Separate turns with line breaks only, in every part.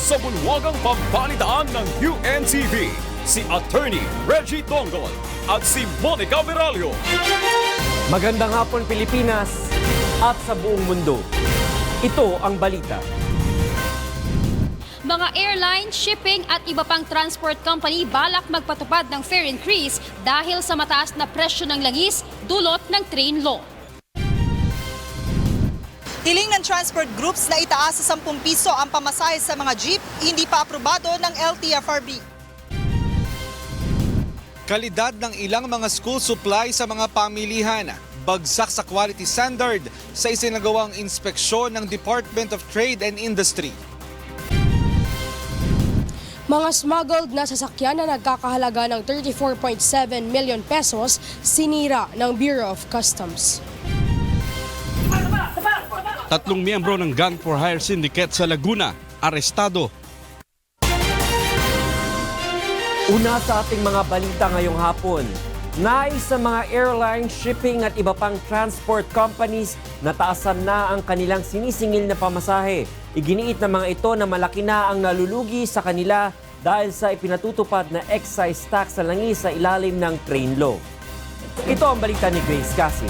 sa bulwagang pambalitaan ng UNTV, si Attorney Reggie Dongol at si Monica Veralio.
Magandang hapon Pilipinas at sa buong mundo. Ito ang balita.
Mga airline, shipping at iba pang transport company balak magpatupad ng fare increase dahil sa mataas na presyo ng langis dulot ng train law.
Hiling ng transport groups na itaas sa 10 piso ang pamasahe sa mga jeep, hindi pa aprobado ng LTFRB.
Kalidad ng ilang mga school supply sa mga pamilihan, bagsak sa quality standard sa isinagawang inspeksyon ng Department of Trade and Industry.
Mga smuggled na sasakyan na nagkakahalaga ng 34.7 million pesos sinira ng Bureau of Customs.
3 miyembro ng Gang for Hire Syndicate sa Laguna, arestado.
Una sa ating mga balita ngayong hapon. Nais sa mga airline, shipping at iba pang transport companies na taasan na ang kanilang sinisingil na pamasahe. Iginiit ng mga ito na malaki na ang nalulugi sa kanila dahil sa ipinatutupad na excise tax sa langis sa ilalim ng train law. Ito ang balita ni Grace Cassie.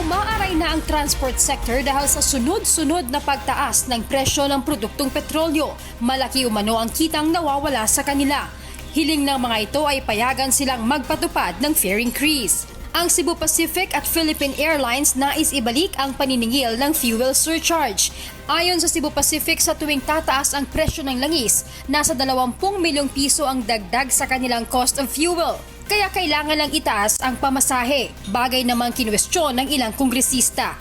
Umaaray na ang transport sector dahil sa sunod-sunod na pagtaas ng presyo ng produktong petrolyo. Malaki umano ang kitang nawawala sa kanila. Hiling ng mga ito ay payagan silang magpatupad ng fare increase. Ang Cebu Pacific at Philippine Airlines nais ibalik ang paniningil ng fuel surcharge. Ayon sa Cebu Pacific, sa tuwing tataas ang presyo ng langis, nasa 20 milyong piso ang dagdag sa kanilang cost of fuel. Kaya kailangan lang itaas ang pamasahe, bagay namang kinwestiyon ng ilang kongresista.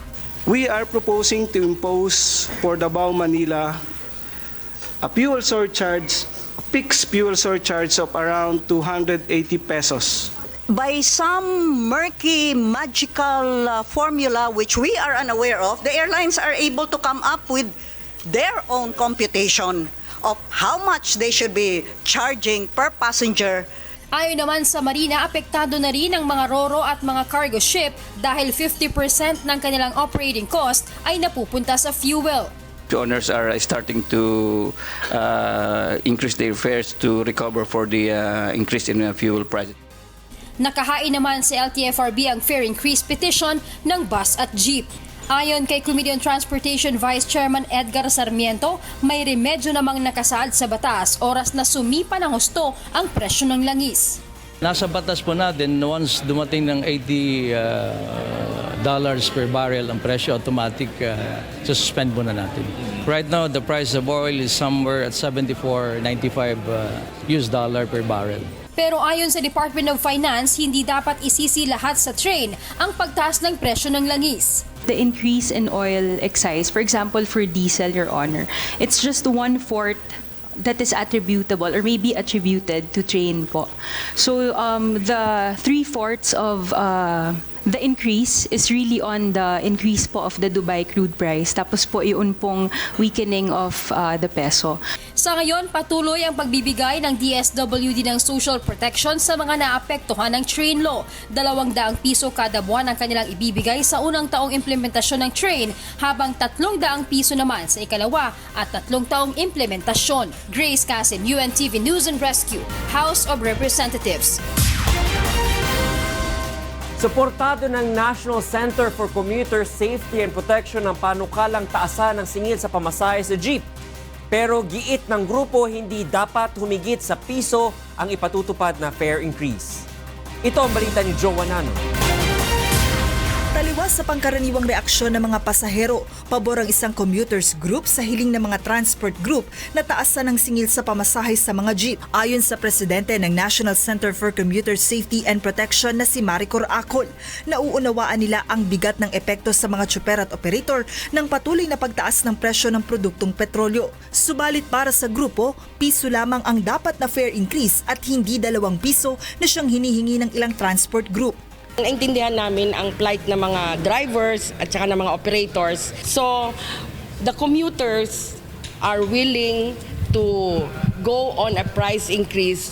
We are proposing to impose for Davao, Manila a fuel surcharge, a fixed fuel surcharge of around 280 pesos.
By some murky, magical formula which we are unaware of, the airlines are able to come up with their own computation of how much they should be charging per passenger.
Ayon naman sa Marina, apektado na rin ang mga roro at mga cargo ship dahil 50% ng kanilang operating cost ay napupunta sa fuel.
The owners are starting to increase their fares to recover for the increase in fuel prices.
Nakahain naman sa LTFRB ang fare increase petition ng bus at jeep. Ayon kay Committee on Transportation Vice Chairman Edgar Sarmiento, may remedyo namang nakasaad sa batas oras na sumipa ng husto ang presyo ng langis.
Nasa batas po natin, once dumating ng $80 per barrel ang presyo, automatic suspend muna natin. Right now, the price of oil is somewhere at $74.95 per barrel.
Pero ayon sa Department of Finance, hindi dapat isisi lahat sa train ang pagtaas ng presyo ng langis.
The increase in oil excise, for example, for diesel, Your Honor, it's just 1/4 that is attributable or may be attributed to train po. So the 3/4 of the increase is really on the increase po of the Dubai crude price. Tapos po yun pong weakening of the peso.
Sa ngayon, patuloy ang pagbibigay ng DSWD ng social protection sa mga naapektuhan ng train law. 200 piso kada buwan ang kanilang ibibigay sa unang taong implementasyon ng train, habang 300 piso naman sa ikalawa at 3 taong implementasyon. Grace Casin, UNTV News and Rescue, House of Representatives.
Suportado ng National Center for Commuter Safety and Protection ang panukalang taasan ng singil sa pamasahe sa jeep. Pero giit ng grupo, hindi dapat humigit sa piso ang ipatutupad na fare increase. Ito ang balita ni Joe Wanano.
Taliwas sa pangkaraniwang reaksyon ng mga pasahero, pabor ang isang commuters group sa hiling ng mga transport group na taasan ng singil sa pamasahe sa mga jeep. Ayon sa presidente ng National Center for Commuter Safety and Protection na si Maricor Acol, nauunawaan nila ang bigat ng epekto sa mga tsuper at operator ng patuloy na pagtaas ng presyo ng produktong petrolyo. Subalit para sa grupo, piso lamang ang dapat na fare increase at hindi 2 piso na siyang hinihingi ng ilang transport group.
Naintindihan namin ang plight ng mga drivers at saka ng mga operators. So, the commuters are willing to go on a price increase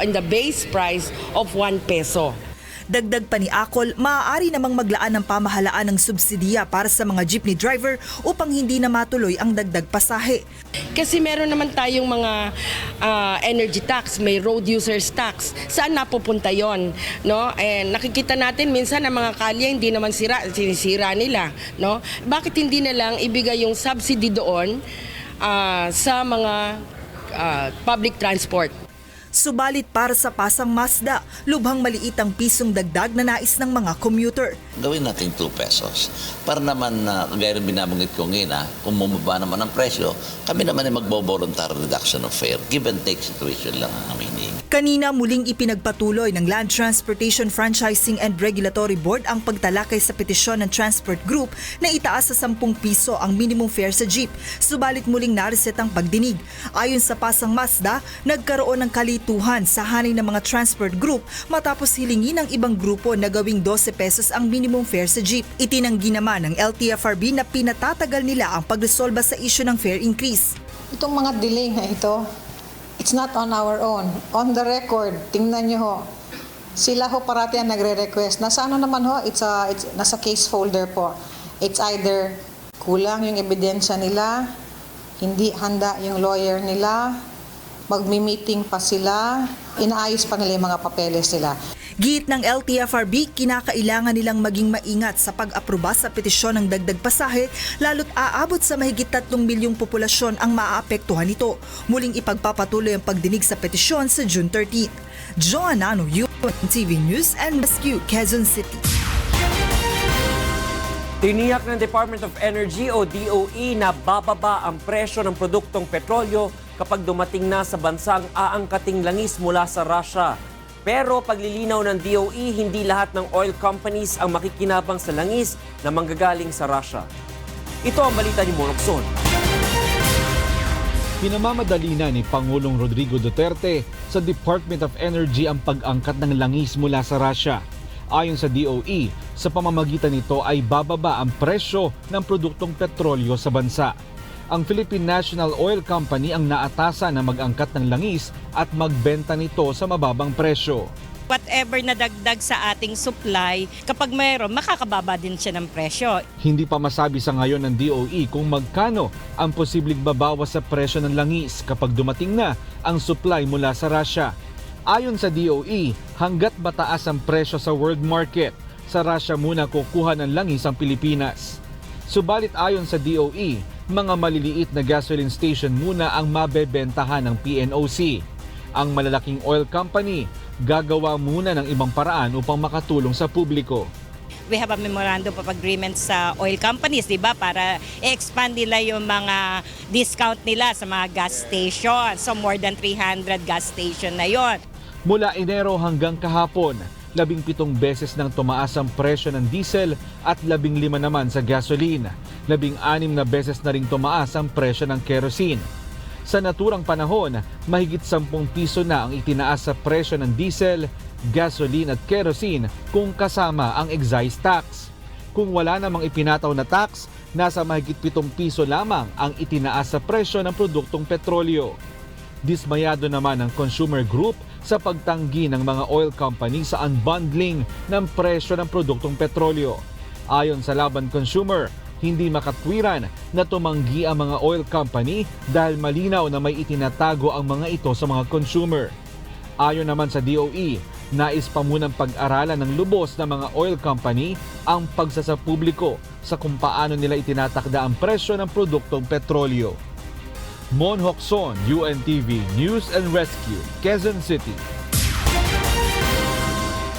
in the base price of 1 peso.
Dagdag pa ni Acol, maaari namang maglaan ng pamahalaan ng subsidiya para sa mga jeepney driver upang hindi na matuloy ang dagdag pasahe.
Kasi meron naman tayong mga energy tax, may road users tax. Saan napupunta yon? No? Nakikita natin minsan ang mga kalye hindi naman sinisira nila. No? Bakit hindi na lang ibigay yung subsidy doon sa mga public transport?
Subalit para sa Pasang Mazda, lubhang maliit ang pisong dagdag na nais ng mga commuter.
Gawin natin 2 pesos. Para naman, gaya rin binabanggit ko ngayon, kung bumaba naman ang presyo, kami naman ay magbo-voluntary reduction of fare. Give and take situation lang ang aminin.
Kanina muling ipinagpatuloy ng Land Transportation Franchising and Regulatory Board ang pagtalakay sa petisyon ng Transport Group na itaas sa 10 piso ang minimum fare sa jeep. Subalit muling nareset ang pagdinig. Ayon sa Pasang Mazda, nagkaroon ng kalituhan sa hanay ng mga Transport Group matapos hilingin ng ibang grupo na gawing 12 pesos ang minimum fare sa jeep. Itinanggi naman ng LTFRB na pinatatagal nila ang pagresolba sa issue ng fare increase.
Itong mga delay na ito, it's not on our own. On the record, tingnan nyo ho, sila ho parati ang nagre-request. Nasa ano naman ho, it's nasa case folder po. It's either kulang yung ebidensya nila, hindi handa yung lawyer nila, magmi-meeting pa sila, inaayos pa nila yung mga papeles nila.
Giit ng LTFRB, kinakailangan nilang maging maingat sa pag-aproba sa petisyon ng dagdag pasahe lalo't aabot sa mahigit 3 milyong populasyon ang maaapektuhan nito. Muling ipagpapatuloy ang pagdinig sa petisyon sa June 13. Joanna Ano, UNTV News and Rescue, Quezon City.
Tiniyak ng Department of Energy o DOE na bababa ang presyo ng produktong petrolyo kapag dumating na sa bansang aangkating langis mula sa Russia. Pero paglilinaw ng DOE, hindi lahat ng oil companies ang makikinabang sa langis na manggagaling sa Russia. Ito ang balita ni Monokson.
Pinamamadali na ni Pangulong Rodrigo Duterte sa Department of Energy ang pag-angkat ng langis mula sa Russia. Ayon sa DOE, sa pamamagitan nito ay bababa ang presyo ng produktong petrolyo sa bansa. Ang Philippine National Oil Company ang naatasan na mag-angkat ng langis at magbenta nito sa mababang presyo.
Whatever na dagdag sa ating supply, kapag mayroon, makakababa din siya ng presyo.
Hindi pa masabi sa ngayon ng DOE kung magkano ang posibleng babawas sa presyo ng langis kapag dumating na ang supply mula sa Russia. Ayon sa DOE, hanggat mataas ang presyo sa world market, sa Russia muna kukuha ng langis ang Pilipinas. Subalit ayon sa DOE, mga maliliit na gasoline station muna ang mabebentahan ng PNOC. Ang malalaking oil company gagawa muna ng ibang paraan upang makatulong sa publiko.
We have a memorandum of agreement sa oil companies, di ba? Para i-expand nila yung mga discount nila sa mga gas station. So more than 300 gas station na yon.
Mula Enero hanggang kahapon, 17 beses nang tumaas ang presyo ng diesel at 15 naman sa gasoline. 16 na beses na ring tumaas ang presyo ng kerosene. Sa naturang panahon, mahigit 10 piso na ang itinaas sa presyo ng diesel, gasoline at kerosene kung kasama ang excise tax. Kung wala namang ipinataw na tax, nasa mahigit 7 piso lamang ang itinaas sa presyo ng produktong petrolyo. Dismayado naman ang consumer group sa pagtanggi ng mga oil company sa unbundling ng presyo ng produktong petrolyo. Ayon sa Laban Consumer, hindi makatwiran na tumanggi ang mga oil company dahil malinaw na may itinatago ang mga ito sa mga consumer. Ayon naman sa DOE, nais pa munang pag-aralan ng lubos ng mga oil company ang pagsasapubliko sa kung paano nila itinatakda ang presyo ng produktong petrolyo. Mon Hokson, UNTV News and Rescue, Quezon City.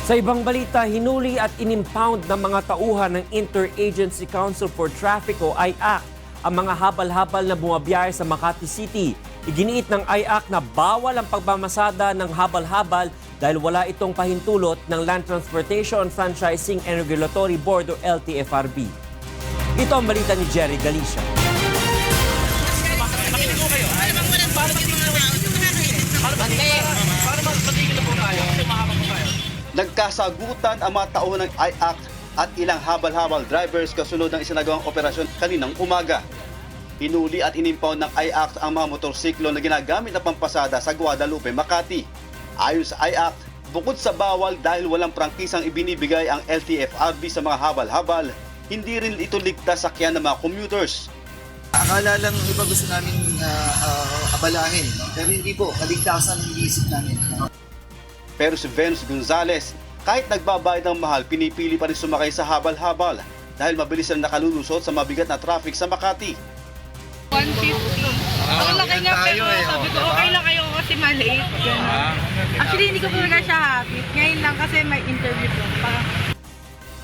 Sa ibang balita, hinuli at inimpound ng mga tauhan ng Interagency Council for Traffic o IAC ang mga habal-habal na bumabiyahe sa Makati City. Iginiit ng IAC na bawal ang pagmamasada ng habal-habal dahil wala itong pahintulot ng Land Transportation Franchising and Regulatory Board o LTFRB. Ito ang balita ni Jerry Galicia.
Nagkasagutan ang mga tauhan ng IAC at ilang habal-habal drivers kasunod ng isinagawang operasyon kaninang umaga. Hinuli at inimpound ng IAC ang mga motorsiklo na ginagamit na pampasada sa Guadalupe, Makati. Ayon sa IAC, bukod sa bawal dahil walang prangkisang ibinibigay ang LTFRB sa mga habal-habal, hindi rin ito ligtas sakyan ng mga commuters.
Akala lang iba gusto namin abalahin, no? Pero hindi po, kaligtasan ang iniisip namin.
Pero si Venus Gonzales, kahit nagbabayad ng mahal, pinipili pa rin sumakay sa habal-habal dahil mabilis lang nakalulusot sa mabigat na traffic sa Makati.
150. Ang laki nga pero sabi ko okay lang kayo kasi maliit. Actually hindi ko talaga siya happy. Ngayon lang kasi may interview po.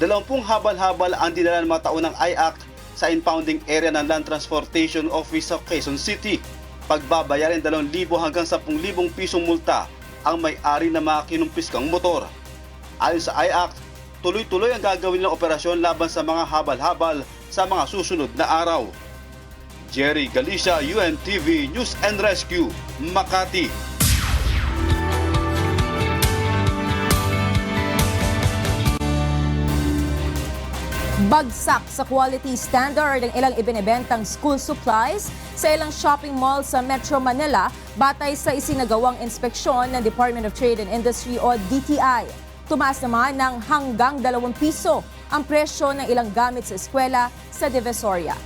20 habal-habal ang dinala ng mga taunang IACT sa impounding area ng Land Transportation Office sa Quezon City. Pagbabayarin 2,000 hanggang 10,000 pisong multa ang may-ari ng mga kinumpiskang motor. Ayon sa IACT, tuloy-tuloy ang gagawin ng operasyon laban sa mga habal-habal sa mga susunod na araw. Jerry Galicia, UNTV News and Rescue, Makati.
Bagsak sa quality standard ang ilang ibinebentang school supplies sa ilang shopping mall sa Metro Manila batay sa isinagawang inspeksyon ng Department of Trade and Industry o DTI. Tumaas naman ng hanggang 2 piso ang presyo ng ilang gamit sa eskwela sa Divisoria.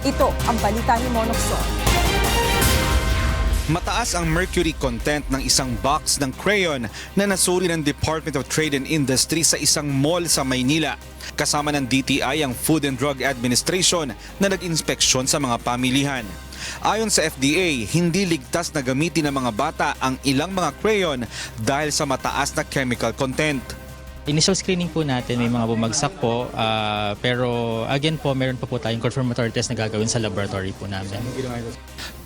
Ito ang balita ni Monokson.
Mataas ang mercury content ng isang box ng crayon na nasuri ng Department of Trade and Industry sa isang mall sa Maynila. Kasama ng DTI ang Food and Drug Administration na nag-inspeksyon sa mga pamilihan. Ayon sa FDA, hindi ligtas na gamitin ng mga bata ang ilang mga crayon dahil sa mataas na chemical content.
Initial screening po natin, may mga bumagsak po, pero again po, meron pa po tayong confirmatory test na gagawin sa laboratory po namin.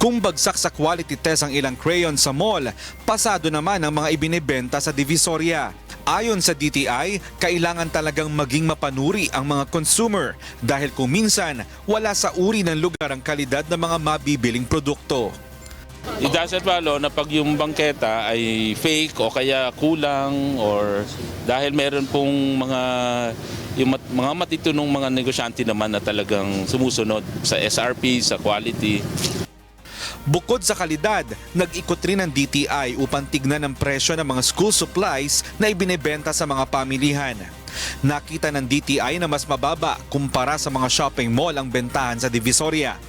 Kung bagsak sa quality test ang ilang crayon sa mall, pasado naman ang mga ibinebenta sa Divisoria. Ayon sa DTI, kailangan talagang maging mapanuri ang mga consumer dahil kung minsan wala sa uri ng lugar ang kalidad ng mga mabibiling produkto.
It doesn't follow na pag yung bangketa ay fake o kaya kulang or dahil meron pong mga matitunong mga negosyante naman na talagang sumusunod sa SRP, sa quality.
Bukod sa kalidad, nag-ikot rin ang DTI upang tignan ang presyo ng mga school supplies na ibinebenta sa mga pamilihan. Nakita ng DTI na mas mababa kumpara sa mga shopping mall ang bentahan sa Divisoria.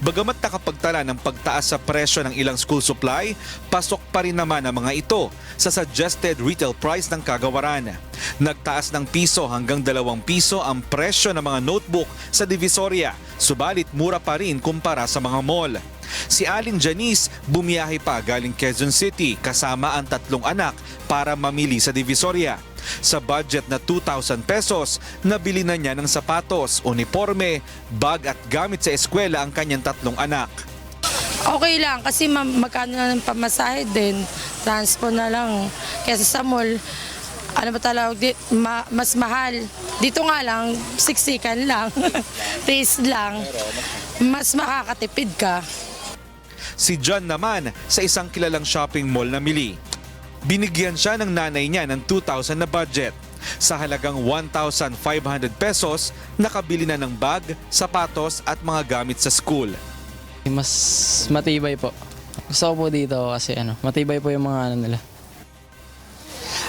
Bagamat nakapagtala ng pagtaas sa presyo ng ilang school supply, pasok pa rin naman ang mga ito sa suggested retail price ng kagawaran. Nagtaas ng piso hanggang 2 piso ang presyo ng mga notebook sa Divisoria, subalit mura pa rin kumpara sa mga mall. Si Alin Janice bumiyahe pa galing Quezon City kasama ang 3 anak para mamili sa Divisoria. Sa budget na 2,000 pesos, nabili na niya ng sapatos, uniforme, bag at gamit sa eskwela ang kanyang 3 anak.
Okay lang kasi magkano na ng pamasahe din, transport na lang. Kesa sa mall, ano ba talaga, mas mahal. Dito nga lang, siksikan lang, taste lang, mas makakatipid ka.
Si John naman sa isang kilalang shopping mall na mili. Binigyan siya ng nanay niya ng 2,000 na budget. Sa halagang 1,500 pesos, nakabili na ng bag, sapatos at mga gamit sa school.
Mas matibay po. Gusto ko po dito kasi matibay po yung mga nila.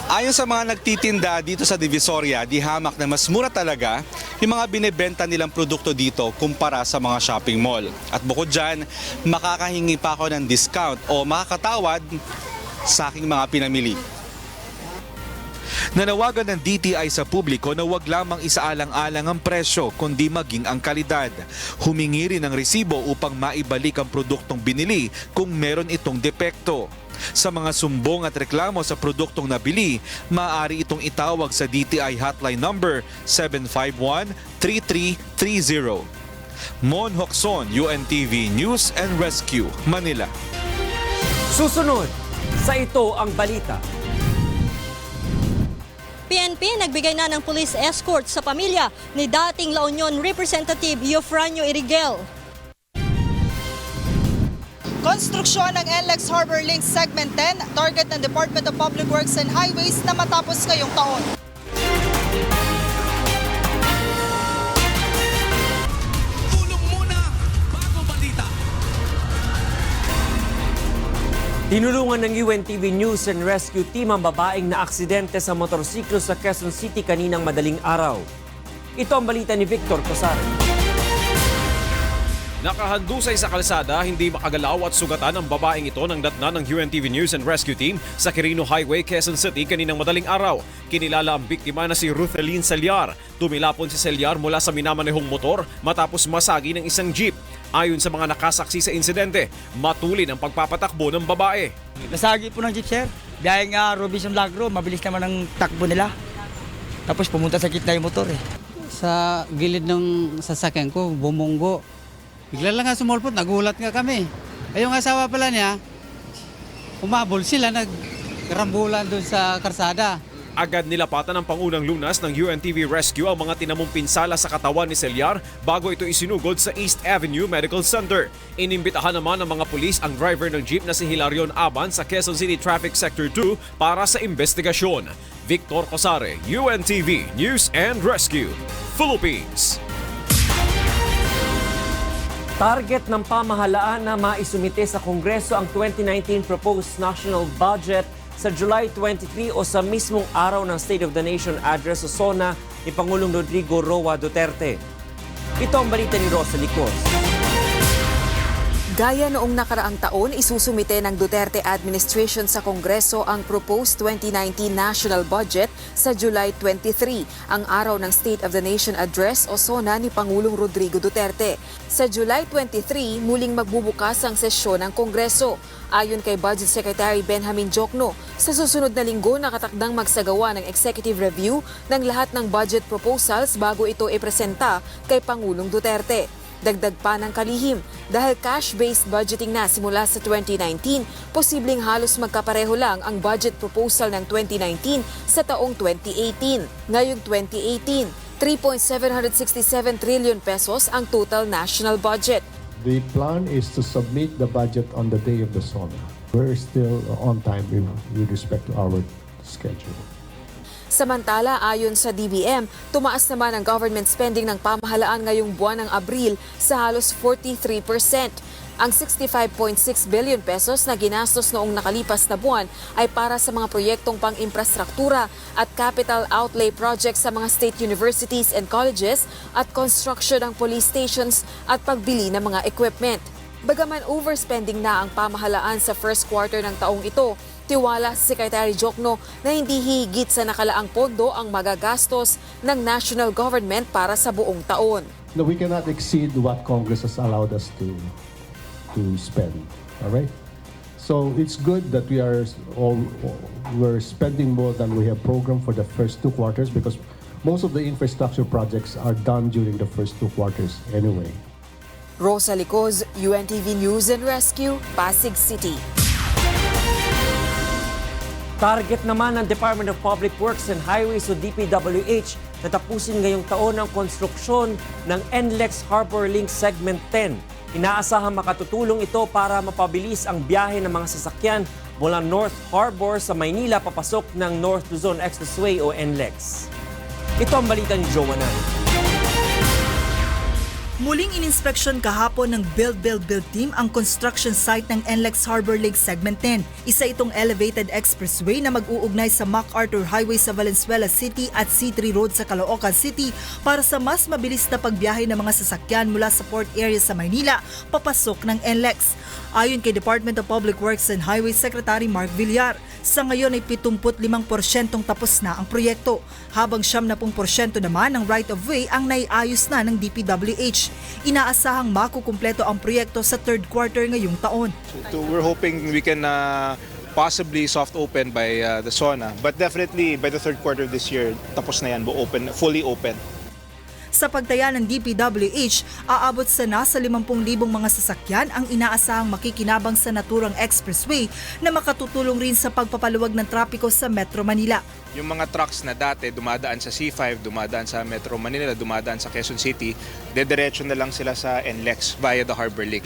Ayon sa mga nagtitinda dito sa Divisoria, di hamak na mas mura talaga yung mga binebenta nilang produkto dito kumpara sa mga shopping mall. At bukod dyan, makakahingi pa ako ng discount o makakatawad sa aking mga pinamili. Nanawagan ng DTI sa publiko na huwag lamang isaalang-alang ang presyo kundi maging ang kalidad. Humingi rin ng resibo upang maibalik ang produktong binili kung meron itong depekto. Sa mga sumbong at reklamo sa produktong nabili, maaari itong itawag sa DTI hotline number 751-3330. Mon Hocson, UNTV News and Rescue, Manila.
Susunod sa Ito ang Balita.
PNP nagbigay na ng police escort sa pamilya ni dating La Union Representative Eufranio Irigel.
Konstruksyon ng NLEX Harbor Link Segment 10, target ng Department of Public Works and Highways na matapos ngayong taon.
Tinulungan ng UNTV News and Rescue Team ang babaeng na aksidente sa motorsiklo sa Quezon City kaninang madaling araw. Ito ang balita ni Victor Cosar.
Nakahandusay sa kalsada, hindi makagalaw at sugatan ang babaeng ito ng datnan ng UNTV News and Rescue Team sa Quirino Highway, Quezon City kaninang madaling araw. Kinilala ang biktima na si Rutheline Celiar. Tumilapon si Celiar mula sa minamanehong motor matapos masagi ng isang jeep. Ayon sa mga nakasaksi sa insidente, matulin ang pagpapatakbo ng babae.
Nasagi po ng jeep, sir. Dahil nga Robinson Lagro, mabilis naman ang takbo nila. Tapos pumunta sa gitna yung motor eh.
Sa gilid ng sasakyan ko, bumunggo. Bigla lang nga sumulpot, nagulat nga kami. Ay yung asawa pala niya, umabol sila, nagrambulan doon sa karsada.
Agad nilapatan ng Pangunang Lunas ng UNTV Rescue ang mga tinamong pinsala sa katawan ni Celiar bago ito isinugod sa East Avenue Medical Center. Inimbitahan naman ng mga pulis ang driver ng jeep na si Hilarion Aban sa Quezon City Traffic Sector 2 para sa investigasyon. Victor Cosare, UNTV News and Rescue, Philippines.
Target ng pamahalaan na maisumite sa Kongreso ang 2019 Proposed National Budget sa July 23 o sa mismong araw ng State of the Nation Address sa SONA ni Pangulong Rodrigo Roa Duterte. Ito ang balita ni Rosalie Cos.
Gaya noong nakaraang taon, isusumite ng Duterte administration sa Kongreso ang proposed 2019 national budget sa July 23, ang araw ng State of the Nation Address o SONA ni Pangulong Rodrigo Duterte. Sa July 23, muling magbubukas ang sesyon ng Kongreso. Ayon kay Budget Secretary Benjamin Jokno, sa susunod na linggo nakatakdang magsagawa ng executive review ng lahat ng budget proposals bago ito ipresenta kay Pangulong Duterte. Dagdag pa ng kalihim, dahil cash-based budgeting na simula sa 2019, posibleng halos magkapareho lang ang budget proposal ng 2019 sa taong 2018. Ngayong 2018, 3.767 trillion pesos ang total national budget.
The plan is to submit the budget on the day of the SONA. We're still on time with respect to our schedule.
Samantala, ayon sa DBM, tumaas naman ang government spending ng pamahalaan ngayong buwan ng Abril sa halos 43%. Ang 65.6 billion pesos na ginastos noong nakalipas na buwan ay para sa mga proyektong pang-infrastruktura at capital outlay projects sa mga state universities and colleges at construction ng police stations at pagbili ng mga equipment. Bagaman overspending na ang pamahalaan sa first quarter ng taong ito, tiwala si Secretary Jokno na hindi higit sa nakalaang pondo ang magagastos ng national government para sa buong taon.
No, we cannot exceed what Congress has allowed us to spend. All right? So it's good that we're spending more than we have programmed for the first 2 quarters because most of the infrastructure projects are done during the first 2 quarters anyway.
Rosalie Cos, UNTV News and Rescue, Pasig City.
Target naman ng Department of Public Works and Highways o DPWH na tapusin ngayong taon ang konstruksyon ng NLEX Harbor Link Segment 10. Inaasahang makatutulong ito para mapabilis ang biyahe ng mga sasakyan mula North Harbor sa Maynila papasok ng North Luzon Expressway o NLEX. Ito ang balita ni Joanne.
Muling ininspeksyon kahapon ng Build Team ang construction site ng NLEX Harbor Link Segment 10. Isa itong elevated expressway na mag-uugnay sa MacArthur Highway sa Valenzuela City at C3 Road sa Caloocan City para sa mas mabilis na pagbiyahe ng mga sasakyan mula sa port area sa Maynila papasok ng NLEX. Ayon kay Department of Public Works and Highways Secretary Mark Villar, sa ngayon ay 75% tapos na ang proyekto, habang 70% naman ng right-of-way ang naiayos na ng DPWH. Inaasahang makukumpleto ang proyekto sa 3rd quarter ngayong taon.
So we're hoping we can possibly soft open by the SONA, but definitely by the 3rd quarter of this year, tapos na yan, fully open.
Sa pagtaya ng DPWH, aabot sa nasa 50,000 mga sasakyan ang inaasahang makikinabang sa naturang expressway na makatutulong rin sa pagpapaluwag ng trapiko sa Metro Manila.
Yung mga trucks na dati dumadaan sa C5, dumadaan sa Metro Manila, dumadaan sa Quezon City, dediretso na lang sila sa NLEX via the Harbor Link.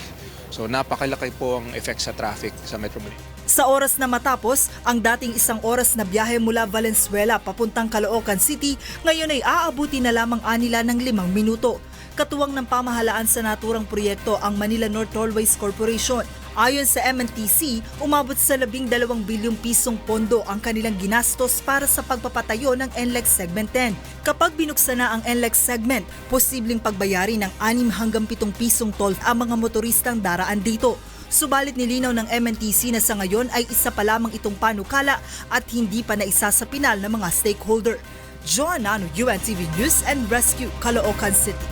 So napakalaki po ang effect sa traffic sa Metro Manila.
Sa oras na matapos, ang dating 1 oras na biyahe mula Valenzuela papuntang Caloocan City, ngayon ay aabuti na lamang anila ng 5 minuto. Katuwang ng pamahalaan sa naturang proyekto ang Manila North Tollways Corporation. Ayon sa MNTC, umabot sa 12 bilyong pisong pondo ang kanilang ginastos para sa pagpapatayo ng NLEX Segment 10. Kapag binuksan na ang NLEX segment, posibleng pagbayari ng 6 hanggang 7 pisong toll ang mga motoristang daraan dito. Subalit nilinaw ng MNTC na sa ngayon ay isa pa lamang itong panukala at hindi pa naisa sa pinal ng mga stakeholder. Joanna Ano, UNTV News and Rescue, Caloocan City.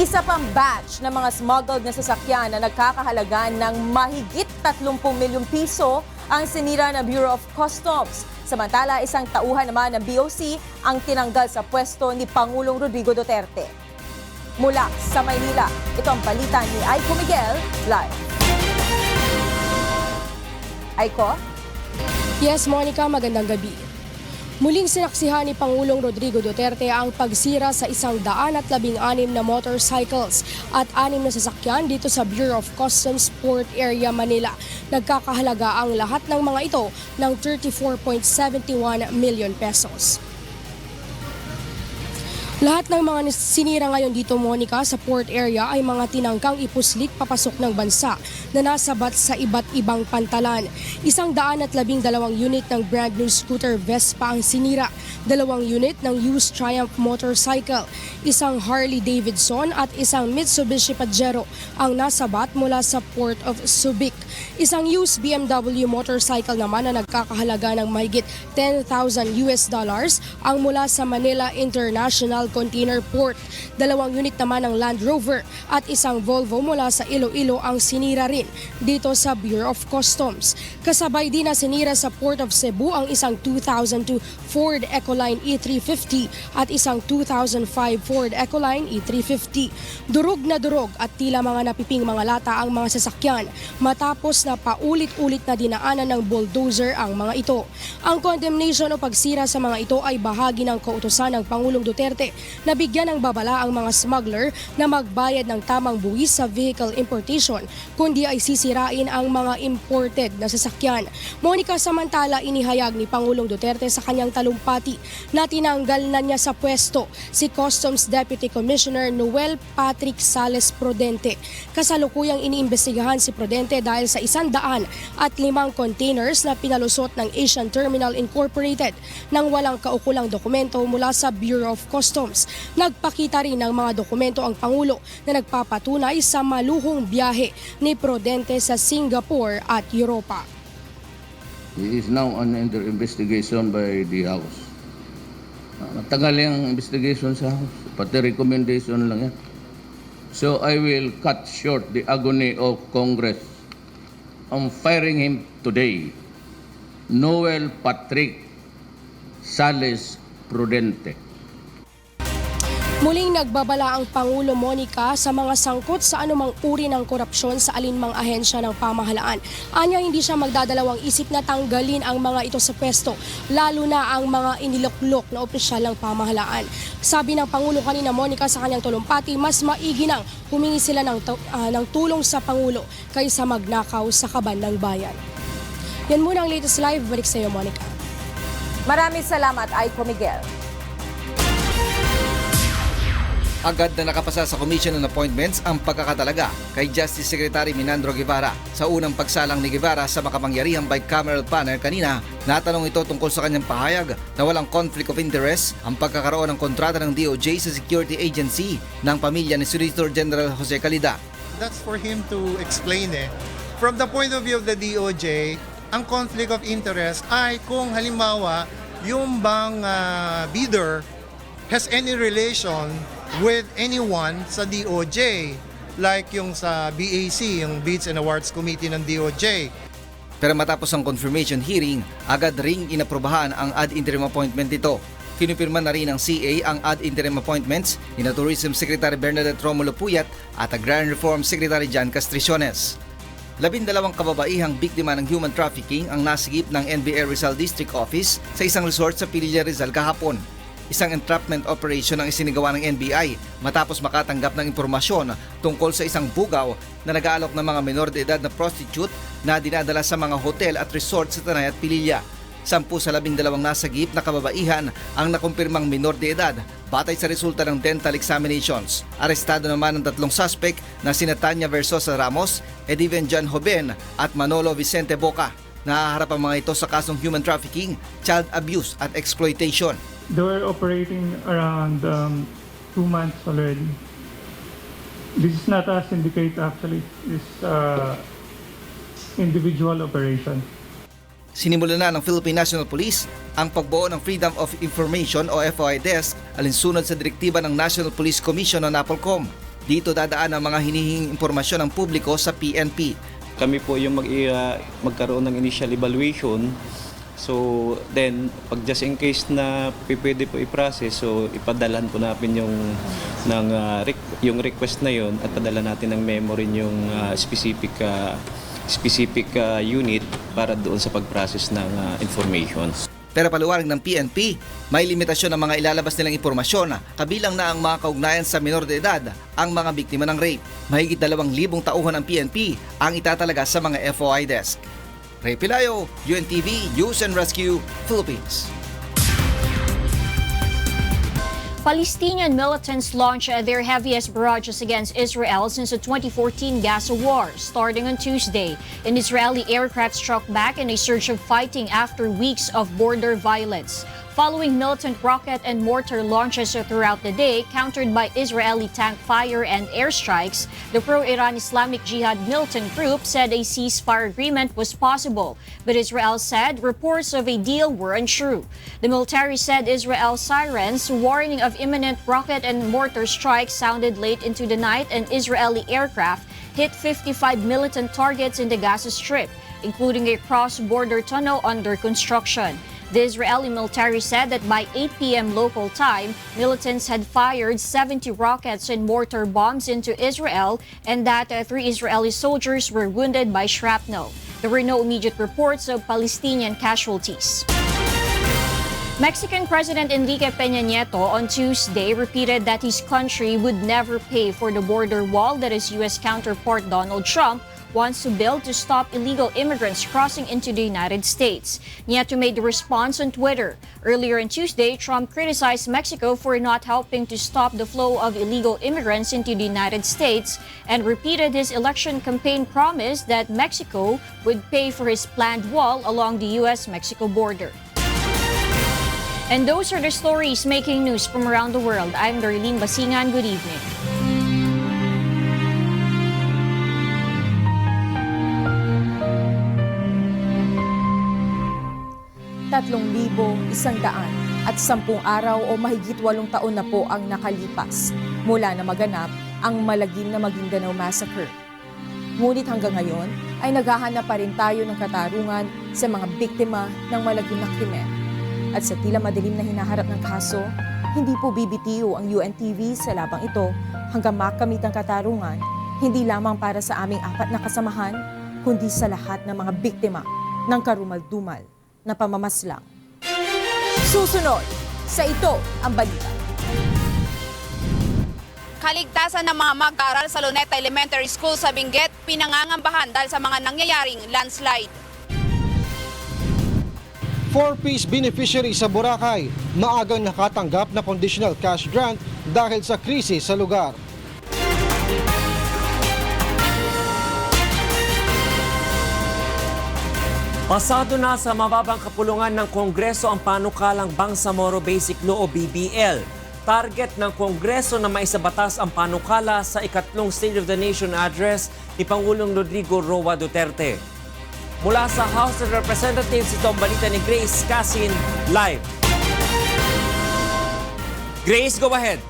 Isa pang batch ng mga smuggled na sasakyan na nagkakahalaga ng mahigit 30 milyong piso ang sinira ng Bureau of Customs. Samantala, isang tauhan naman ng BOC ang tinanggal sa pwesto ni Pangulong Rodrigo Duterte. Mula sa Maynila, ito ang balita ni Aiko Miguel live. Aiko?
Yes, Monica, magandang gabi. Muling sinaksihan ni Pangulong Rodrigo Duterte ang pagsira sa 116 na motorcycles at 6 na sasakyan dito sa Bureau of Customs Port Area, Manila. Nagkakahalaga ang lahat ng mga ito ng 34.71 million pesos. Lahat ng mga sinira ngayon dito, Monica, sa port area ay mga tinangkang ipuslik papasok ng bansa na nasabat sa iba't ibang pantalan. 112 unit ng brand new scooter Vespa ang sinira, 2 unit ng used Triumph motorcycle, 1 Harley Davidson at 1 Mitsubishi Pajero ang nasabat mula sa Port of Subic. 1 used BMW motorcycle naman na nagkakahalaga ng mahigit $10,000 ang mula sa Manila International Container Port. 2 unit naman ng Land Rover at 1 Volvo mula sa Iloilo ang sinira rin dito sa Bureau of Customs. Kasabay din na sinira sa Port of Cebu ang 1 2002 Ford Ecoline E350 at 1 2005 Ford Ecoline E350. Durog na durog at tila mga napiping mga lata ang mga sasakyan matapos na paulit-ulit na dinaanan ng bulldozer ang mga ito. Ang condemnation o pagsira sa mga ito ay bahagi ng kautusan ng Pangulong Duterte na bigyan ng babala ang mga smuggler na magbayad ng tamang buwis sa vehicle importation kundi ay sisirain ang mga imported na sasakyan. Monica, samantala inihayag ni Pangulong Duterte sa kanyang talumpati na tinanggal na niya sa pwesto si Customs Deputy Commissioner Noel Patrick Sales Prudente. Kasalukuyang iniimbestigahan si Prudente dahil sa 105 containers na pinalusot ng Asian Terminal Incorporated nang walang kaukulang dokumento mula sa Bureau of Customs. Nagpakita rin ng mga dokumento ang Pangulo na nagpapatunay sa maluhong biyahe ni Prudente sa Singapore at Europa.
He is now under investigation by the House. Matagal yung investigation sa House. Pati recommendation lang yan. So I will cut short the agony of Congress. I'm firing him today. Noel Patrick Sales Prudente.
Muling nagbabala ang Pangulo, Monica, sa mga sangkot sa anumang uri ng korupsyon sa alinmang ahensya ng pamahalaan. Anya, hindi siya magdadalawang isip na tanggalin ang mga ito sa pwesto, lalo na ang mga iniluklok na opisyal ng pamahalaan. Sabi ng Pangulo kanina, Monica, sa kanyang tulumpati, mas maigi nang humingi sila ng tulong sa Pangulo kaysa magnakaw sa kaban ng bayan. Yan muna ang latest live. Balik sa iyo, Monica.
Maraming salamat, Aiko Miguel.
Agad na nakapasa sa Commission on Appointments ang pagkakatalaga kay Justice Secretary Minandro Guevara. Sa unang pagsalang ni Guevara sa makapangyarihang bicameral panel kanina, natanong ito tungkol sa kanyang pahayag na walang conflict of interest ang pagkakaroon ng kontrata ng DOJ sa security agency ng pamilya ni Solicitor General Jose Calida.
That's for him to explain From the point of view of the DOJ, ang conflict of interest ay kung halimbawa yung bang bidder has any relation with anyone sa DOJ, like yung sa BAC, yung Bids and Awards Committee ng DOJ.
Pero matapos ang confirmation hearing, agad ring inaprobahan ang ad interim appointment nito. Kinupirma na rin ng CA ang ad interim appointments ni Tourism Secretary Bernadette Romulo Puyat at Agrarian Reform Secretary Jan Castriciones. 12 kababaihang biktima ng human trafficking ang nasigip ng NBI Rizal District Office sa isang resort sa Pililla, Rizal kahapon. Isang entrapment operation ang isinigawa ng NBI matapos makatanggap ng impormasyon tungkol sa isang bugaw na nag-aalok ng mga menor de edad na prostitute na dinadala sa mga hotel at resort sa Tanay at Pililla. 10 sa 12 nasagip na kababaihan ang nakumpirmang minor de edad batay sa resulta ng dental examinations. Arestado naman ang 3 suspect na sina Tanya Versosa Ramos, Ediven John Hoben at Manolo Vicente Boca. Nahaharap ang mga ito sa kasong human trafficking, child abuse at exploitation.
They were operating around 2 months already. This is not a syndicate actually. This individual operation.
Sinimulan na ng Philippine National Police ang pagbuo ng Freedom of Information o FOI Desk alinsunod sa direktiba ng National Police Commission o NAPOLCOM. Dito dadaan ang mga hinihinging impormasyon ng publiko sa PNP.
Kami po yung magkaroon ng initial evaluation. So then, pag just in case na pwede po i-process, so ipadalhan po natin yung request na yon at padala natin ng memory yung specific unit para doon sa pag-process ng information.
Pero paliwanag ng PNP, may limitasyon ang mga ilalabas nilang impormasyon, kabilang na ang mga kaugnayan sa minor de edad, ang mga biktima ng rape. Mahigit 2,000 tauhan ng PNP ang itatalaga sa mga FOI desk. Ray Pilayo, UNTV, News and Rescue, Philippines.
Palestinian militants launched their heaviest barrages against Israel since the 2014 Gaza war, starting on Tuesday. An Israeli aircraft struck back in a surge of fighting after weeks of border violence. Following militant rocket and mortar launches throughout the day, countered by Israeli tank fire and airstrikes, the pro-Iran Islamic Jihad militant group said a ceasefire agreement was possible. But Israel said reports of a deal were untrue. The military said Israel's sirens, warning of imminent rocket and mortar strikes, sounded late into the night, and Israeli aircraft hit 55 militant targets in the Gaza Strip, including a cross-border tunnel under construction. The Israeli military said that by 8 p.m. local time, militants had fired 70 rockets and mortar bombs into Israel and that 3 Israeli soldiers were wounded by shrapnel. There were no immediate reports of Palestinian casualties. Mexican President Enrique Peña Nieto on Tuesday repeated that his country would never pay for the border wall that his U.S. counterpart Donald Trump wants to build to stop illegal immigrants crossing into the United States. Nieto made the response on Twitter. Earlier on Tuesday, Trump criticized Mexico for not helping to stop the flow of illegal immigrants into the United States and repeated his election campaign promise that Mexico would pay for his planned wall along the U.S.-Mexico border. And those are the stories making news from around the world. I'm Darlene Basingan. Good evening.
3,110 araw o mahigit 8 taon na po ang nakalipas mula na maganap ang malagim na Maguindanao Massacre. Ngunit hanggang ngayon ay naghahanap pa rin tayo ng katarungan sa mga biktima ng malagim na krimen. At sa tila madilim na hinaharap ng kaso, hindi po bibitiw ang UNTV sa labang ito hanggang makamit ang katarungan, hindi lamang para sa aming 4 na kasamahan, kundi sa lahat ng mga biktima ng karumal-dumal na pamamaslang. Susunod sa Ito ang Balita.
Kaligtasan ng mga mag-aaral sa Luneta Elementary School sa Benguet pinangangambahan dahil sa mga nangyayaring landslide.
4-piece beneficiary sa Boracay, maagang nakatanggap na conditional cash grant dahil sa krisis sa lugar.
Pasado na sa mababang kapulungan ng Kongreso ang panukalang Bangsamoro Basic Law o BBL. Target ng Kongreso na maisabatas ang panukala sa ikatlong State of the Nation address ni Pangulong Rodrigo Roa Duterte. Mula sa House of Representatives, ito ang balita ni Grace Casin live. Grace, go ahead.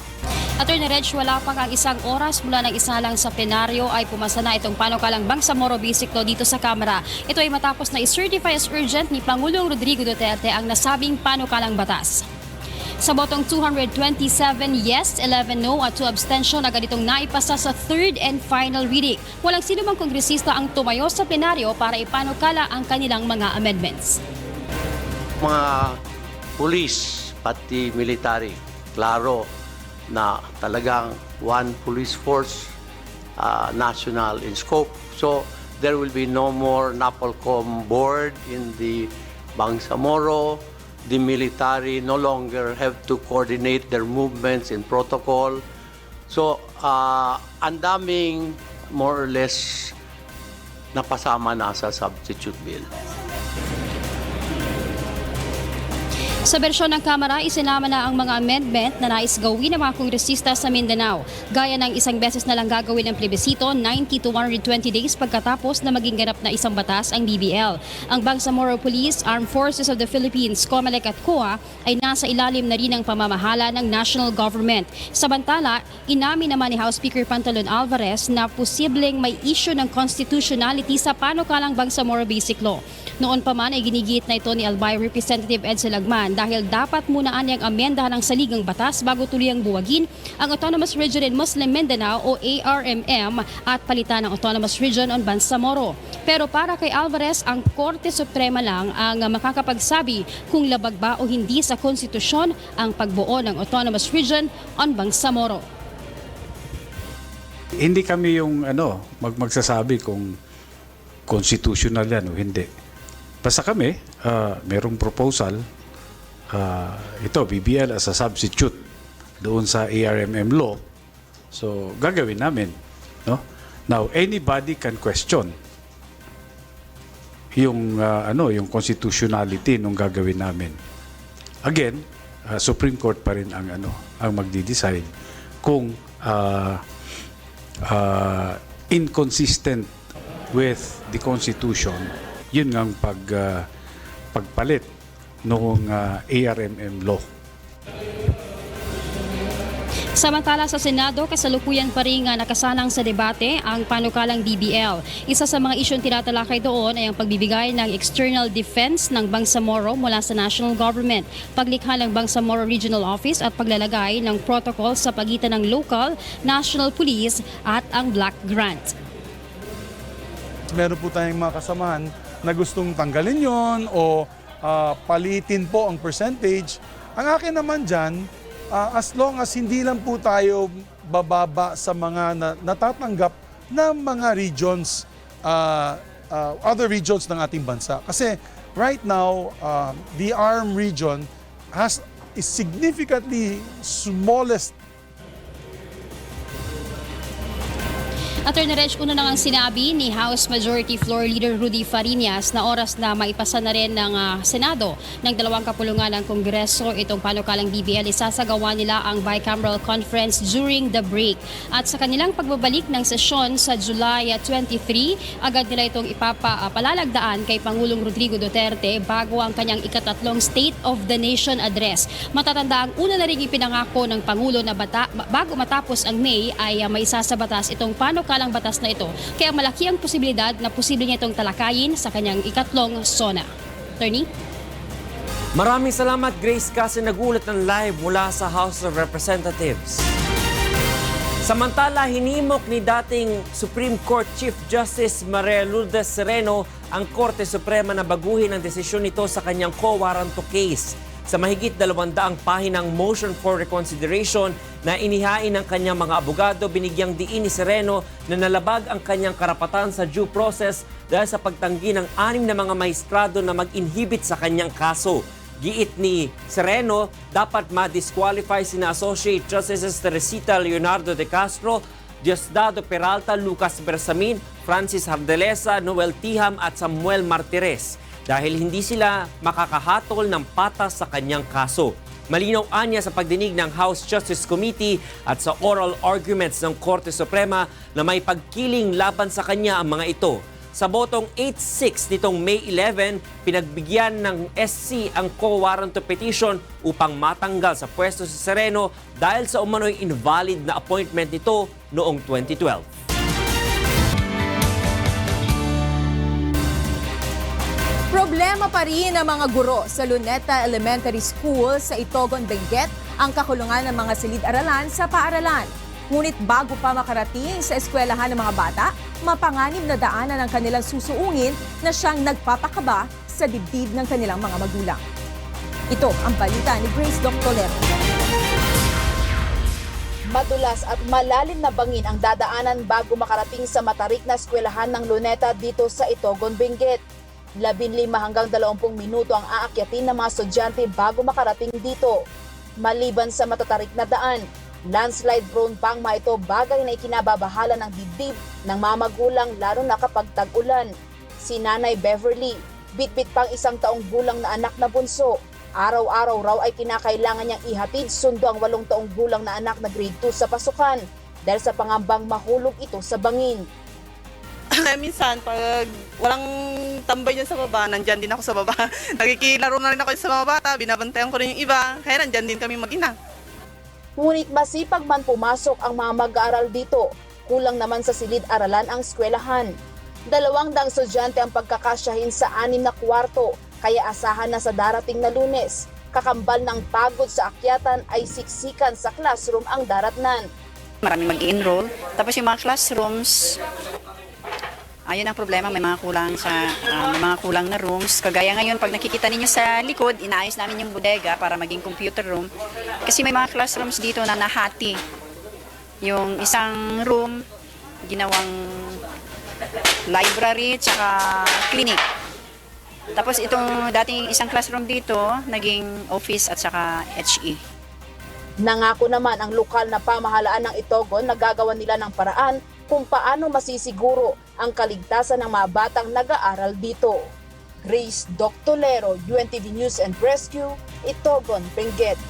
Attorney Reg, wala pang ang 1 oras mula ng isa lang sa plenaryo ay pumasa na itong panukalang Bangsamoro Basic Law dito sa Kamara. Ito ay matapos na i-certify as urgent ni Pangulong Rodrigo Duterte ang nasabing panukalang batas. Sa botong 227 yes, 11 no at 2 abstention, agad itong naipasa sa 3rd and final reading. Walang sino mang kongresista ang tumayo sa plenaryo para ipanukala ang kanilang mga amendments.
Mga pulis, pati military, klaro na talagang one police force, national in scope. So there will be no more NAPOLCOM board in the Bangsamoro, the military no longer have to coordinate their movements in protocol. So, ang daming more or less napasama na sa substitute bill.
Sa bersyon ng Kamara, isinama na ang mga amendment na nais gawin ng mga kongresista sa Mindanao. Gaya ng isang beses na lang gagawin ang plebisito, 90 to 120 days pagkatapos na maging ganap na isang batas ang BBL. Ang Bangsamoro Police, Armed Forces of the Philippines, COMELEC at COA ay nasa ilalim na rin ng pamamahala ng national government. Samantala, inamin naman ni House Speaker Pantaleon Alvarez na posibleng may issue ng constitutionality sa panukalang Bangsamoro Basic Law. Noon pa man ay ginigit na ito ni Albay Representative Edsel Lagman dahil dapat muna anyang amendahan ng saligang batas bago tuluyang buwagin ang Autonomous Region in Muslim Mindanao o ARMM at palitan ng Autonomous Region on Bangsamoro. Pero para kay Alvarez, ang Korte Suprema lang ang makakapagsabi kung labag ba o hindi sa konstitusyon ang pagbuo ng Autonomous Region on Bangsamoro.
Hindi kami yung magsasabi kung constitutional yan o hindi. Basta kami, merong proposal, ito, BBL as a substitute doon sa ARMM law. So, gagawin namin. No? Now, anybody can question yung, yung constitutionality nung gagawin namin. Again, Supreme Court pa rin ang magdi-decide kung inconsistent with the Constitution, yun ang pagpalit noong ARMM law.
Samantala sa Senado, kasalukuyan pa rin nakasalang sa debate ang panukalang BBL. Isa sa mga isyong tinatalakay doon ay ang pagbibigay ng external defense ng Bangsamoro mula sa national government, paglikha ng Bangsamoro Regional Office at paglalagay ng protocol sa pagitan ng local, national police at ang Black Grant.
Meron po tayong mga kasamahan na gustong tanggalin yon o palitin po ang percentage. Ang akin naman dyan, as long as hindi lang po tayo bababa sa mga natatanggap na mga regions, other regions ng ating bansa. Kasi right now, the ARM region is significantly smallest.
Attorney Reg, una na ngang sinabi ni House Majority Floor Leader Rudy Fariñas na oras na maipasa na rin ng Senado ng dalawang kapulungan ng Kongreso itong panukalang BBL. Isasagawa nila ang bicameral conference during the break. At sa kanilang pagbabalik ng sesyon sa July 23, agad nila itong ipapalalagdaan kay Pangulong Rodrigo Duterte bago ang kanyang ikatatlong State of the Nation address. Matatanda ang una na rin ipinangako ng Pangulo na bago matapos ang May ay may isasabatas itong panukalang batas na ito. Kaya malaki ang posibilidad na posible niya itong talakayin sa kanyang ikatlong SONA. Attorney?
Maraming salamat, Grace, kasi nagulat ng live mula sa House of Representatives. Samantala, hinimok ni dating Supreme Court Chief Justice Maria Lourdes Sereno ang Korte Suprema na baguhin ang desisyon nito sa kanyang quo warranto case. Sa mahigit 200 pahinang motion for reconsideration na inihain ng kanyang mga abogado, binigyang diin ni Sereno na nalabag ang kanyang karapatan sa due process dahil sa pagtanggi ng 6 na mga maestrado na mag-inhibit sa kanyang kaso. Giit ni Sereno, dapat ma-disqualify sina Associate Justices Teresita Leonardo de Castro, Diosdado Peralta, Lucas Bersamin, Francis Hardelesa, Noel Tiham at Samuel Martires dahil hindi sila makakahatol ng patas sa kanyang kaso. Malinaw anya sa pagdinig ng House Justice Committee at sa oral arguments ng Korte Suprema na may pagkiling laban sa kanya ang mga ito. Sa botong 8-6 nitong May 11, pinagbigyan ng SC ang quo warranto petition upang matanggal sa pwesto si Sereno dahil sa umano'y invalid na appointment nito noong 2012.
Problema pa rin ang mga guro sa Luneta Elementary School sa Itogon, Benguet ang kakulungan ng mga silid-aralan sa paaralan. Ngunit bago pa makarating sa eskwelahan ng mga bata, mapanganib na daanan ang kanilang susuungin na siyang nagpapakaba sa dibdib ng kanilang mga magulang. Ito ang balita ni Grace Doctolero.
Madulas at malalim na bangin ang dadaanan bago makarating sa matarik na eskwelahan ng Luneta dito sa Itogon, Benguet. 15 hanggang 20 minuto ang aakyatin ng mga estudyante bago makarating dito. Maliban sa matatarik na daan, landslide prone pa ang mga ito, bagay na ikinababahala ng dibdib ng mga magulang lalo na kapag tag-ulan. Si Nanay Beverly, bitbit pang 1 taong gulang na anak na bunso. Araw-araw raw ay kinakailangan niyang ihatid sundo ang 8 taong gulang na anak na grade 2 sa pasukan dahil sa pangambang mahulog ito sa bangin.
Minsan, pag walang tambay dyan sa baba, nandyan din ako sa baba. Nakikilaro na rin ako sa mga bata, binabantayan ko rin yung iba, kaya nandyan din kami mag-ina.
Ngunit masipag man pumasok ang mga mag-aaral dito, kulang naman sa silid-aralan ang eskwelahan. 200 estudyante ang pagkakasyahin sa 6 na kwarto, kaya asahan na sa darating na Lunes. Kakambal ng pagod sa akyatan ay siksikan sa classroom ang daratnan.
Marami mag-enroll, tapos yung mga classrooms, ayun ang problema, may mga kulang na rooms. Kagaya ngayon, pag nakikita ninyo sa likod, inaayos namin yung bodega para maging computer room. Kasi may mga classrooms dito na nahati. Yung isang room, ginawang library, tsaka clinic. Tapos itong dating isang classroom dito, naging office at tsaka HE.
Nangako naman ang lokal na pamahalaan ng Itogon na gagawa nila ng paraan kung paano masisiguro ang kaligtasan ng mga batang nag-aaral dito. Grace Doctolero, UNTV News and Rescue, Itogon, Benguet.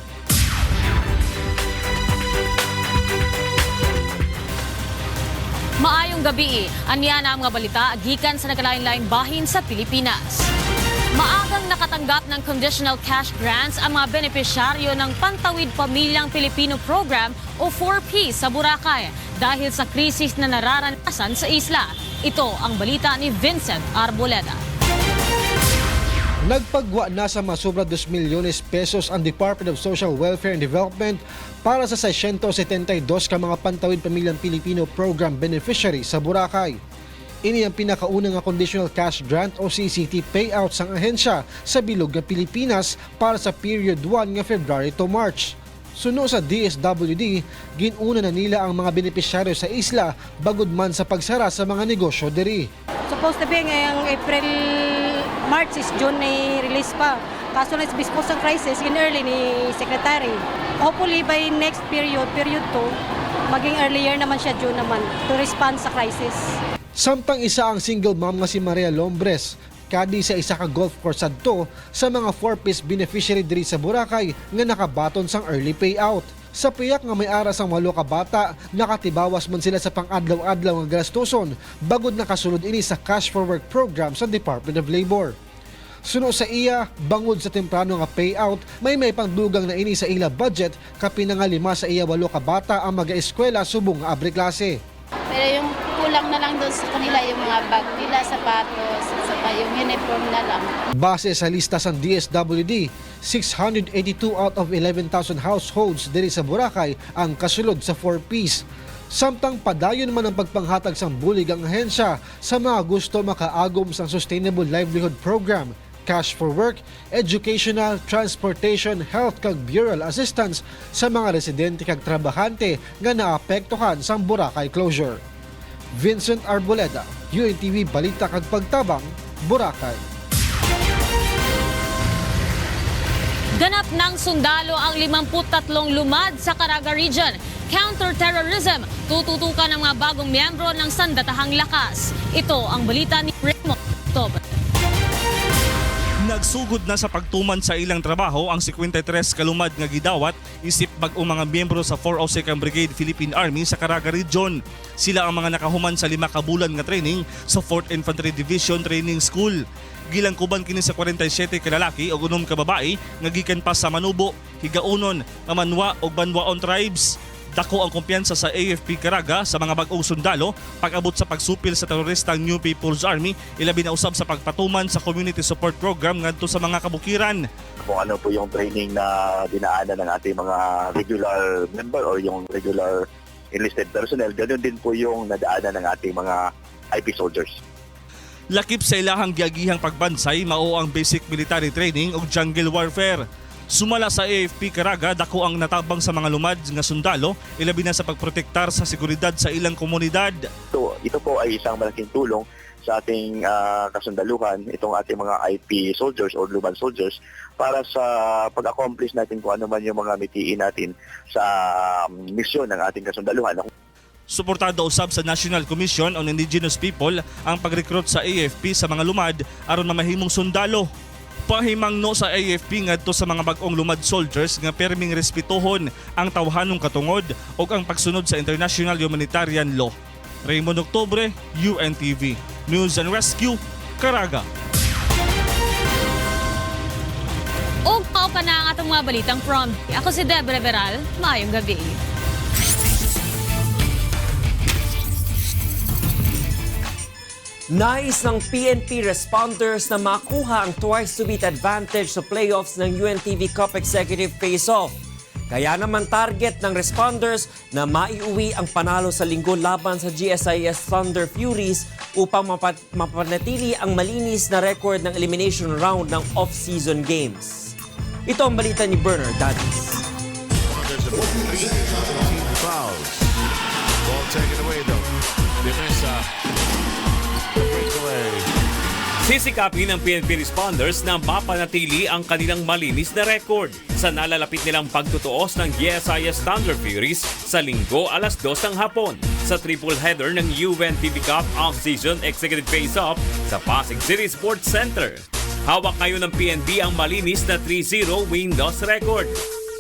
Maayong gabi, anya na ang mga balita gikan sa nagkalain-laing bahin sa Pilipinas. Maagang nakatanggap ng conditional cash grants ang mga benepisyaryo ng Pantawid Pamilyang Pilipino Program o 4P sa Boracay dahil sa krisis na nararanasan sa isla. Ito ang balita ni Vincent Arboleda.
Nagpagwa na sa masobra 2 milyones pesos ang Department of Social Welfare and Development para sa 672 ka mga Pantawid Pamilyang Pilipino Program beneficiary sa Boracay. Ini ang pinakaunang conditional cash grant o CCT payout sang ahensya sa bilog ng Pilipinas para sa period 1 nga February to March. Suno sa DSWD, ginuna na nila ang mga benepisyaryo sa isla bagod man sa pagsara sa mga negosyo diri.
Supposed to be ngayong April, March is June na release pa. Kaso na because ng crisis, in early ni Secretary. Hopefully by next period 2, maging earlier naman siya June naman to respond sa crisis.
Samtang isa ang single mom nga si Maria Lombres, kadi sa isa ka golf course adto sa mga 4-piece beneficiary diri sa Boracay nga nakabaton sang early payout. Sa piyak nga may aras ang 8 ka bata, nakatibawas man sila sa pang-adlaw-adlaw nga gastuson bagod nakasulod ini sa cash for work program sa Department of Labor. Suno sa iya, bangod sa temprano nga payout, may pangdugang na ini sa ila budget kapin nga 5 sa iya 8 ka bata ang mag-eskwela subong nga abre klase.
Pero yung kulang na lang doon sa kanila yung mga bag nila, sapatos, saka yung uniform na lang.
Base sa lista sa DSWD, 682 out of 11,000 households diri sa Boracay ang kasulod sa 4Ps. Samtang padayon man ang pagpanghatag sang bulig ang ahensya sa mga gusto makaagom sang Sustainable Livelihood Program, cash for work, educational, transportation, health kag burial assistance sa mga residente kag trabahante nga naapektuhan sang Boracay closure. Vincent Arboleda, UNTV Balita kag Pagtabang, Boracay.
Ganap ng sundalo ang 53 lumad sa Caraga Region. Counter-terrorism, tututukan ng mga bagong miyembro ng Sandatahang Lakas. Ito ang balita ni Raymond October.
Nagsugod na sa pagtuman sa ilang trabaho ang 53 kalumad nga gidawat isip bag-o mga miyembro sa 402nd Brigade Philippine Army sa Caraga Region. Sila ang mga nakahuman sa 5 kabulan nga training sa 4th Infantry Division Training School. Gilangkuban kini sa 47 ka lalaki o 6 ka babae nga gikan pa sa Manubo, Higaunon, Mamanwa ug Banwaon tribes. Dako ang kumpiyansa sa AFP Caraga sa mga bag-ong sundalo pag-abot sa pagsupil sa teroristang New People's Army, ilabi na usab sa pagpatuman sa community support program ngadto sa mga kabukiran.
Kung ano po yung training na dinaanan ng ating mga regular member or yung regular enlisted personnel, ganoon din po yung nadaanan ng ating mga IP soldiers.
Lakip sa ilahang giyagihang pagbansay mao ang basic military training ug jungle warfare. Sumala sa AFP Caraga, dako ang natabang sa mga lumad nga sundalo, ilabi na sa pagprotektar sa seguridad sa ilang komunidad.
So, ito po ay isang malaking tulong sa ating kasundaluhan, itong ating mga IP soldiers or Luban soldiers para sa pag-accomplish natin kung ano man yung mga mitiin natin sa misyon ng ating kasundaluhan.
Suportado usab sa National Commission on Indigenous People ang pag-recruit sa AFP sa mga lumad aron mamahimong sundalo. Pahimangno sa AFP ngadto sa mga bag-ong lumad soldiers nga perming respetuhon ang tawhanong katungod o ang pagsunod sa international humanitarian law. Raymond Octobre, UNTV. News and Rescue, Caraga.
O pa na ang atong mga balitang from. Ako si Deborah Veral. Maayong gabi.
Nais ng PNP responders na makuha ang twice-to-beat advantage sa playoffs ng UNTV Cup Executive Face-Off. Kaya naman target ng responders na maiuwi ang panalo sa linggo laban sa GSIS Thunder Furies upang mapanatili ang malinis na record ng elimination round ng off-season games. Ito ang balita ni Bernard Dadis.
Ball taken away though. Defensa.
Sisikapin ng PNP responders na mapanatili ang kanilang malinis na record sa nalalapit nilang pagtutuos ng GSIS Thunder Furies sa linggo alas 2 ng hapon sa triple header ng UNTV Cup Off-Season Executive Face-Off sa Pasig City Sports Center. Hawak ngayon ng PNP ang malinis na 3-0 win-loss record.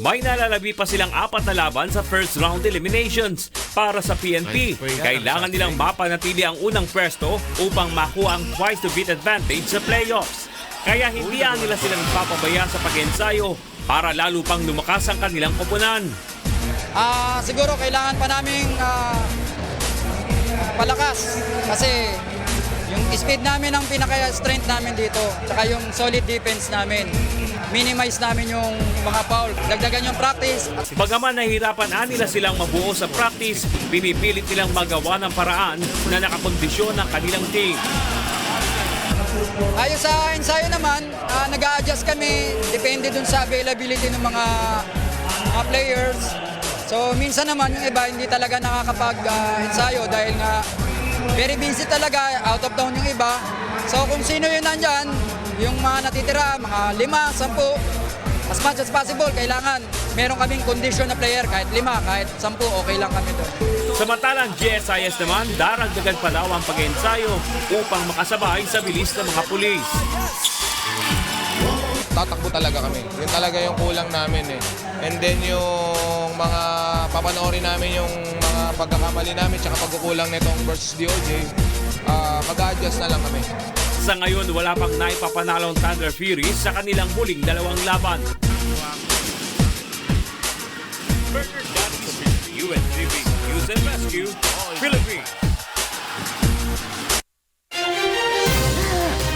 May nalalabi pa silang 4 na laban sa first round eliminations. Para sa PNP, kailangan nilang mapanatili ang unang pwesto upang makuha ang twice-to-beat advantage sa playoffs. Kaya hindi nila silang papabaya sa pag-ensayo para lalo pang lumakas ang kanilang koponan.
Siguro kailangan pa naming palakas kasi yung speed namin ang pinaka-strength namin dito, tsaka yung solid defense namin. Minimize namin yung mga foul. Dagdagan yung practice.
Bagaman nahihirapan nila silang mabuo sa practice, pinipilit nilang magawa ng paraan na nakakondisyon ng kanilang team.
Ayos sa ensayo naman, nag-a-adjust kami. Depende dun sa availability ng mga players. So minsan naman yung iba hindi talaga nakakapag-ensayo dahil nga very busy talaga, out of town yung iba. So kung sino yun nandyan, yung mga natitira, mga 5, 10, as much as possible, kailangan meron kaming condition na player, kahit 5, kahit 10, okay lang kami doon.
Samantalang GSIS naman, daragdagan pa daw ang pag-ensayo upang makasabay sa bilis ng mga pulis.
Tatakbo talaga kami. Yun talaga yung kulang namin eh. And then yung mga papanoorin namin yung mga pagkakamali namin tsaka pagkukulang nitong versus DOJ, mag-a-adjust na lang kami.
Sa ngayon, wala pang naipapanalong Thunder Furies sa kanilang huling 2 laban. UNTV News and Rescue, Philippines.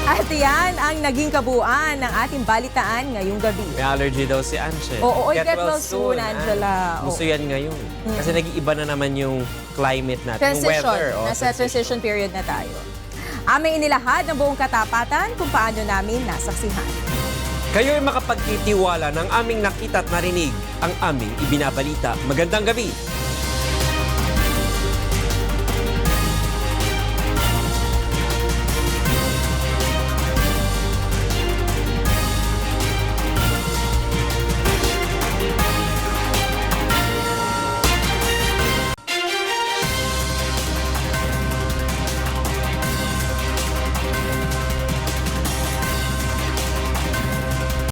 At yan ang naging kabuuan ng ating balitaan ngayong gabi.
May allergy daw si Anshe.
Oo, get well soon, Angela.
Gusto yan ngayon. Kasi nag-iiba na naman yung climate natin, yung
Transition.
weather.
Nasa transition period na tayo. Aming inilahad ng buong katapatan kung paano namin nasaksihan.
Kayo'y makapagtitiwala ng aming nakita at narinig ang aming ibinabalita. Magandang gabi.